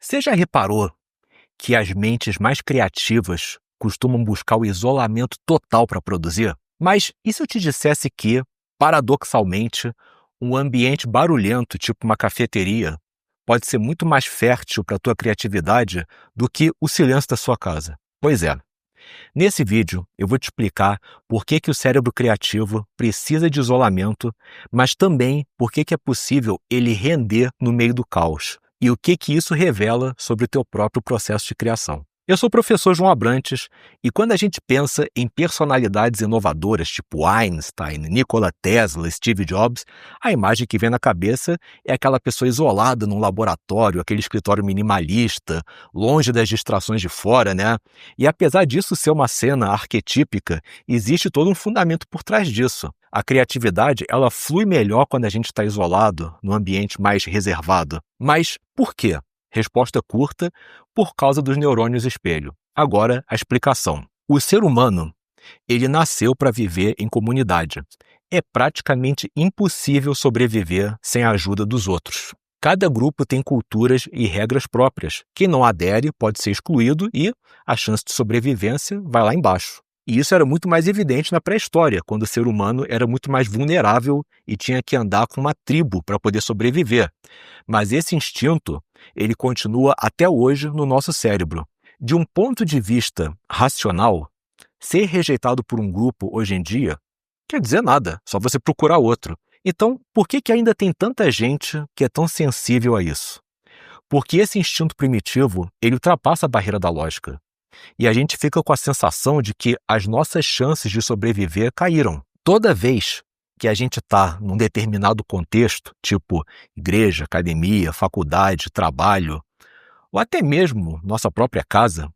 Você já reparou que as mentes mais criativas costumam buscar o isolamento total para produzir? Mas e se eu te dissesse que, paradoxalmente, um ambiente barulhento, tipo uma cafeteria, pode ser muito mais fértil para a tua criatividade do que o silêncio da sua casa? Pois é. Nesse vídeo, eu vou te explicar por que o cérebro criativo precisa de isolamento, mas também por que é possível ele render no meio do caos e o que isso revela sobre o teu próprio processo de criação. Eu sou o professor João Abrantes e quando a gente pensa em personalidades inovadoras tipo Einstein, Nikola Tesla, Steve Jobs, a imagem que vem na cabeça é aquela pessoa isolada num laboratório, aquele escritório minimalista, longe das distrações de fora, né? E apesar disso ser uma cena arquetípica, existe todo um fundamento por trás disso. A criatividade, ela flui melhor quando a gente está isolado, num ambiente mais reservado. Mas por quê? Resposta curta, por causa dos neurônios espelho. Agora, a explicação. O ser humano, ele nasceu para viver em comunidade. É praticamente impossível sobreviver sem a ajuda dos outros. Cada grupo tem culturas e regras próprias. Quem não adere pode ser excluído e a chance de sobrevivência vai lá embaixo. E isso era muito mais evidente na pré-história, quando o ser humano era muito mais vulnerável e tinha que andar com uma tribo para poder sobreviver. Mas esse instinto, ele continua até hoje no nosso cérebro. De um ponto de vista racional, ser rejeitado por um grupo hoje em dia quer dizer nada, só você procurar outro. Então, por que ainda tem tanta gente que é tão sensível a isso? Porque esse instinto primitivo, ele ultrapassa a barreira da lógica. E a gente fica com a sensação de que as nossas chances de sobreviver caíram. Toda vez que a gente está num determinado contexto, tipo igreja, academia, faculdade, trabalho, ou até mesmo nossa própria casa,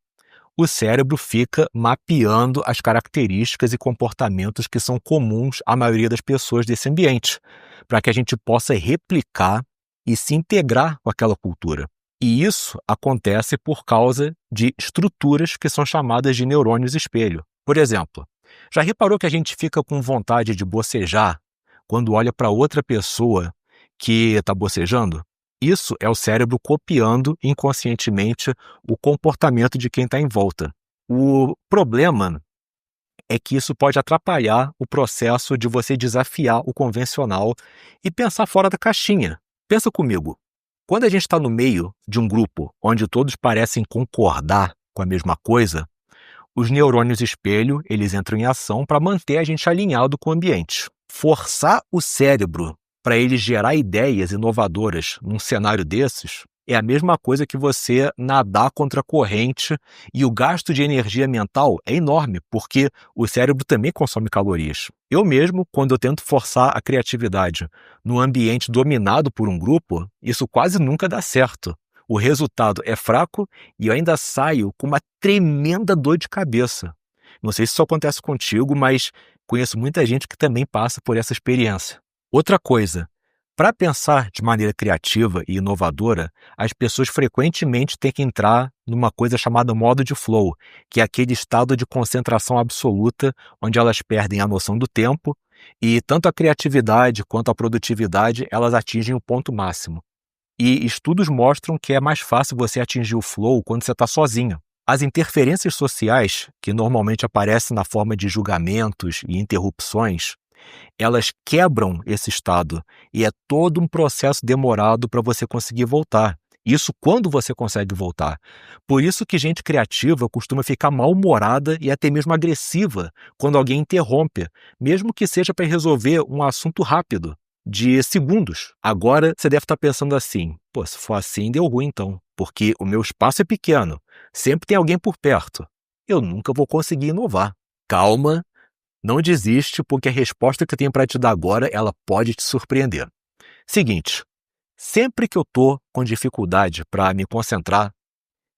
o cérebro fica mapeando as características e comportamentos que são comuns à maioria das pessoas desse ambiente, para que a gente possa replicar e se integrar com aquela cultura. E isso acontece por causa de estruturas que são chamadas de neurônios espelho. Por exemplo, já reparou que a gente fica com vontade de bocejar quando olha para outra pessoa que está bocejando? Isso é o cérebro copiando inconscientemente o comportamento de quem está em volta. O problema é que isso pode atrapalhar o processo de você desafiar o convencional e pensar fora da caixinha. Pensa comigo. Quando a gente está no meio de um grupo onde todos parecem concordar com a mesma coisa, os neurônios espelho, eles entram em ação para manter a gente alinhado com o ambiente. Forçar o cérebro para ele gerar ideias inovadoras num cenário desses é a mesma coisa que você nadar contra a corrente e o gasto de energia mental é enorme, porque o cérebro também consome calorias. Eu mesmo, quando eu tento forçar a criatividade num ambiente dominado por um grupo, isso quase nunca dá certo. O resultado é fraco e eu ainda saio com uma tremenda dor de cabeça. Não sei se isso acontece contigo, mas conheço muita gente que também passa por essa experiência. Outra coisa, para pensar de maneira criativa e inovadora, as pessoas frequentemente têm que entrar numa coisa chamada modo de flow, que é aquele estado de concentração absoluta onde elas perdem a noção do tempo e tanto a criatividade quanto a produtividade elas atingem o ponto máximo. E estudos mostram que é mais fácil você atingir o flow quando você está sozinho. As interferências sociais, que normalmente aparecem na forma de julgamentos e interrupções, elas quebram esse estado e é todo um processo demorado para você conseguir voltar. Isso quando você consegue voltar. Por isso que gente criativa costuma ficar mal-humorada e até mesmo agressiva quando alguém interrompe, mesmo que seja para resolver um assunto rápido, de segundos. Agora você deve estar pensando assim, se for assim deu ruim então, porque o meu espaço é pequeno, sempre tem alguém por perto. Eu nunca vou conseguir inovar. Calma. Não desiste, porque a resposta que eu tenho para te dar agora, ela pode te surpreender. Seguinte, sempre que eu estou com dificuldade para me concentrar,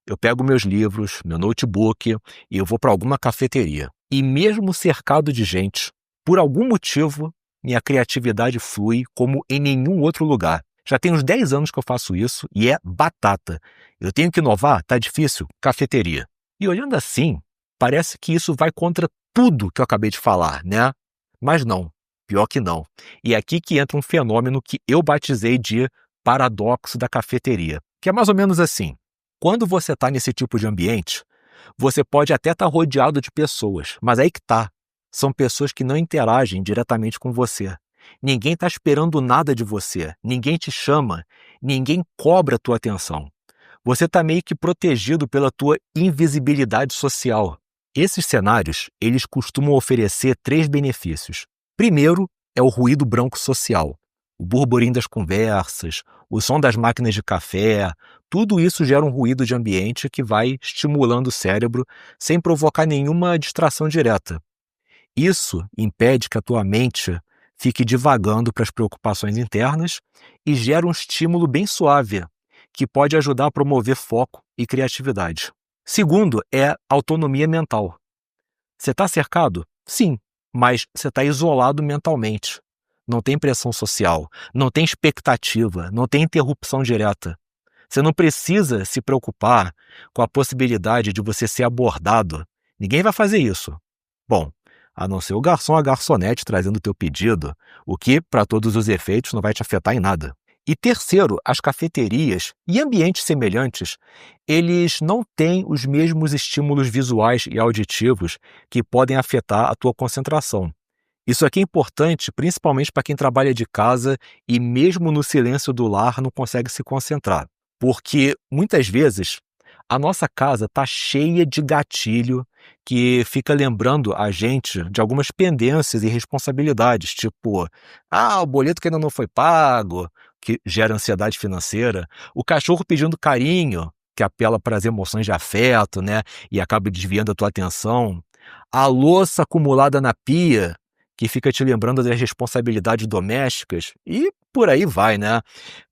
eu pego meus livros, meu notebook e eu vou para alguma cafeteria. E mesmo cercado de gente, por algum motivo, minha criatividade flui como em nenhum outro lugar. Já tem uns 10 anos que eu faço isso e é batata. Eu tenho que inovar? Tá difícil? Cafeteria. E olhando assim, parece que isso vai contra tudo que eu acabei de falar, né? Mas não, pior que não. E é aqui que entra um fenômeno que eu batizei de paradoxo da cafeteria, que é mais ou menos assim. Quando você está nesse tipo de ambiente, você pode até estar rodeado de pessoas, mas aí que tá. São pessoas que não interagem diretamente com você. Ninguém está esperando nada de você, ninguém te chama, ninguém cobra a tua atenção. Você está meio que protegido pela tua invisibilidade social. Esses cenários, eles costumam oferecer 3 benefícios. Primeiro é o ruído branco social. O burburinho das conversas, o som das máquinas de café, tudo isso gera um ruído de ambiente que vai estimulando o cérebro sem provocar nenhuma distração direta. Isso impede que a tua mente fique divagando para as preocupações internas e gera um estímulo bem suave, que pode ajudar a promover foco e criatividade. Segundo é autonomia mental. Você está cercado? Sim, mas você está isolado mentalmente. Não tem pressão social, não tem expectativa, não tem interrupção direta. Você não precisa se preocupar com a possibilidade de você ser abordado. Ninguém vai fazer isso. Bom, a não ser o garçom ou a garçonete trazendo o teu pedido, o que, para todos os efeitos, não vai te afetar em nada. E terceiro, as cafeterias e ambientes semelhantes, eles não têm os mesmos estímulos visuais e auditivos que podem afetar a tua concentração. Isso aqui é importante principalmente para quem trabalha de casa e mesmo no silêncio do lar não consegue se concentrar. Porque muitas vezes a nossa casa está cheia de gatilho que fica lembrando a gente de algumas pendências e responsabilidades, tipo, o boleto que ainda não foi pago, que gera ansiedade financeira, o cachorro pedindo carinho, que apela para as emoções de afeto, né, e acaba desviando a tua atenção, a louça acumulada na pia, que fica te lembrando das responsabilidades domésticas, e por aí vai, né?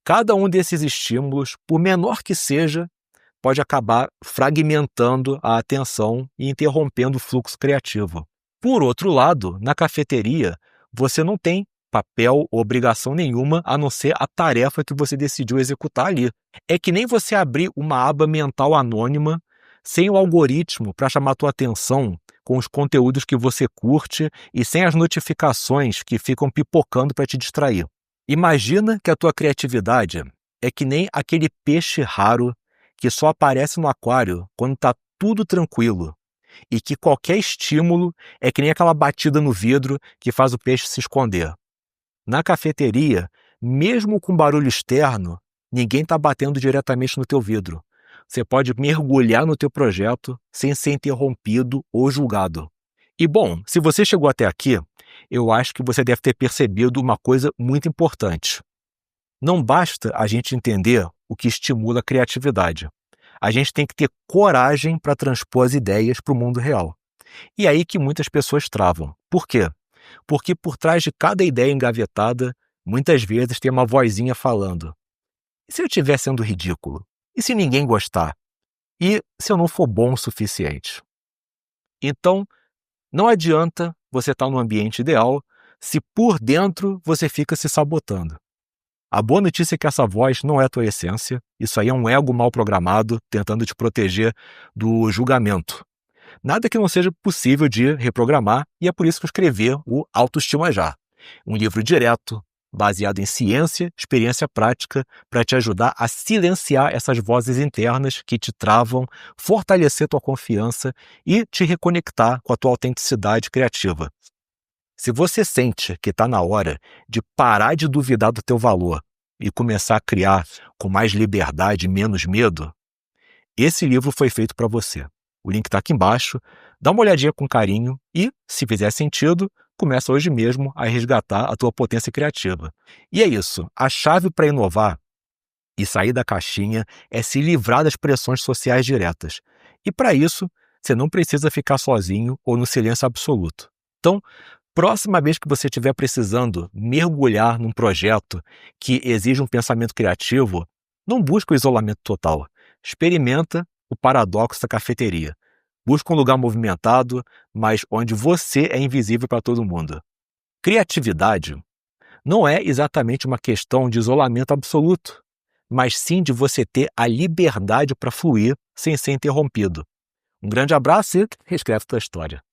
Cada um desses estímulos, por menor que seja, pode acabar fragmentando a atenção e interrompendo o fluxo criativo. Por outro lado, na cafeteria, você não tem papel ou obrigação nenhuma a não ser a tarefa que você decidiu executar ali. É que nem você abrir uma aba mental anônima sem o algoritmo para chamar a tua atenção com os conteúdos que você curte e sem as notificações que ficam pipocando para te distrair. Imagina que a tua criatividade é que nem aquele peixe raro que só aparece no aquário quando está tudo tranquilo e que qualquer estímulo é que nem aquela batida no vidro que faz o peixe se esconder. Na cafeteria, mesmo com barulho externo, ninguém está batendo diretamente no teu vidro. Você pode mergulhar no teu projeto sem ser interrompido ou julgado. E bom, se você chegou até aqui, eu acho que você deve ter percebido uma coisa muito importante. Não basta a gente entender o que estimula a criatividade. A gente tem que ter coragem para transpor as ideias para o mundo real. E aí que muitas pessoas travam. Por quê? Porque por trás de cada ideia engavetada, muitas vezes tem uma vozinha falando: e se eu estiver sendo ridículo? E se ninguém gostar? E se eu não for bom o suficiente? Então, não adianta você estar no ambiente ideal se por dentro você fica se sabotando. A boa notícia é que essa voz não é a tua essência, isso aí é um ego mal programado tentando te proteger do julgamento. Nada que não seja possível de reprogramar e é por isso que eu escrevi o Autoestima Já, um livro direto, baseado em ciência, experiência prática, para te ajudar a silenciar essas vozes internas que te travam, fortalecer tua confiança e te reconectar com a tua autenticidade criativa. Se você sente que está na hora de parar de duvidar do teu valor e começar a criar com mais liberdade e menos medo, esse livro foi feito para você. O link está aqui embaixo, dá uma olhadinha com carinho e, se fizer sentido, começa hoje mesmo a resgatar a tua potência criativa. E é isso, a chave para inovar e sair da caixinha é se livrar das pressões sociais diretas. E para isso, você não precisa ficar sozinho ou no silêncio absoluto. Então, próxima vez que você estiver precisando mergulhar num projeto que exige um pensamento criativo, não busca o isolamento total. Experimenta o paradoxo da cafeteria. Busca um lugar movimentado, mas onde você é invisível para todo mundo. Criatividade não é exatamente uma questão de isolamento absoluto, mas sim de você ter a liberdade para fluir sem ser interrompido. Um grande abraço e reescreve tua história.